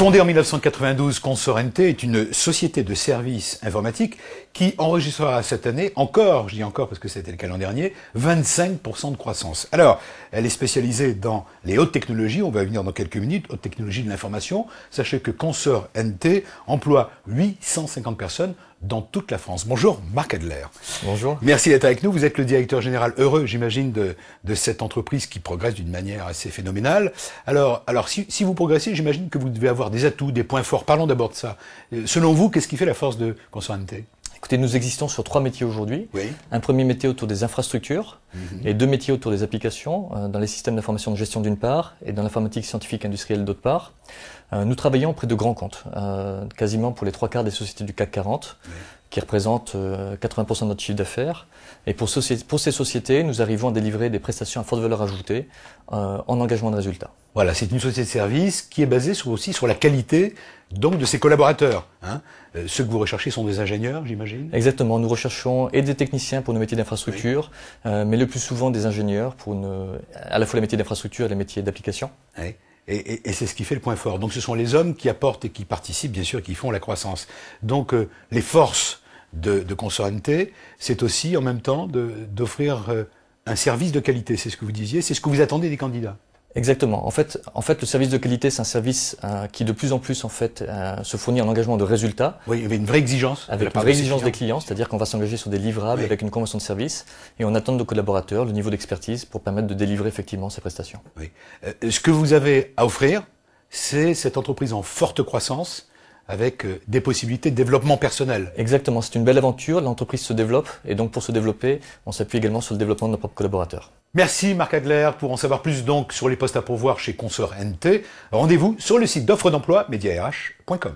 Fondée en 1992, Consor NT est une société de services informatiques qui enregistrera cette année encore, je dis encore parce que c'était le cas l'an dernier, 25% de croissance. Alors, elle est spécialisée dans les hautes technologies, on va y venir dans quelques minutes, hautes technologies de l'information. Sachez que Consor NT emploie 850 personnes dans toute la France. Bonjour Marc Adler. Bonjour. Merci d'être avec nous. Vous êtes le directeur général heureux, j'imagine, de cette entreprise qui progresse d'une manière assez phénoménale. Alors si vous progressez, j'imagine que vous devez avoir des atouts, des points forts. Parlons d'abord de ça. Selon vous, qu'est-ce qui fait la force de Consor NT ? Écoutez, nous existons sur 3 métiers aujourd'hui. Oui. Un premier métier autour des infrastructures et 2 métiers autour des applications, dans les systèmes d'information de gestion d'une part et dans l'informatique scientifique industrielle d'autre part. Nous travaillons auprès de grands comptes, quasiment pour les 3/4 des sociétés du CAC 40, qui représentent 80% de notre chiffre d'affaires. Et pour ces sociétés, nous arrivons à délivrer des prestations à forte valeur ajoutée en engagement de résultats. Voilà, c'est une société de services qui est basée aussi sur la qualité donc de ses collaborateurs. Ceux que vous recherchez sont des ingénieurs, j'imagine. Exactement, nous recherchons et des techniciens pour nos métiers d'infrastructure, mais le plus souvent des ingénieurs pour à la fois les métiers d'infrastructure et les métiers d'application. Oui. Et c'est ce qui fait le point fort. Donc ce sont les hommes qui apportent et qui participent, bien sûr, qui font la croissance. Donc les forces de Consor NT, c'est aussi en même temps d'offrir un service de qualité. C'est ce que vous disiez, c'est ce que vous attendez des candidats. Exactement. En fait, le service de qualité, c'est un service qui de plus en plus se fournit en engagement de résultats. Oui, il y avait une vraie exigence. Avec une vraie exigence des clients, c'est-à-dire qu'on va s'engager sur des livrables avec une convention de service et on attend de nos collaborateurs le niveau d'expertise pour permettre de délivrer effectivement ces prestations. Oui. Ce que vous avez à offrir, c'est cette entreprise en forte croissance avec des possibilités de développement personnel. Exactement, c'est une belle aventure, l'entreprise se développe et donc pour se développer, on s'appuie également sur le développement de nos propres collaborateurs. Merci Marc Adler. Pour en savoir plus donc sur les postes à pourvoir chez Consor NT, rendez-vous sur le site d'offre d'emploi mediarh.com.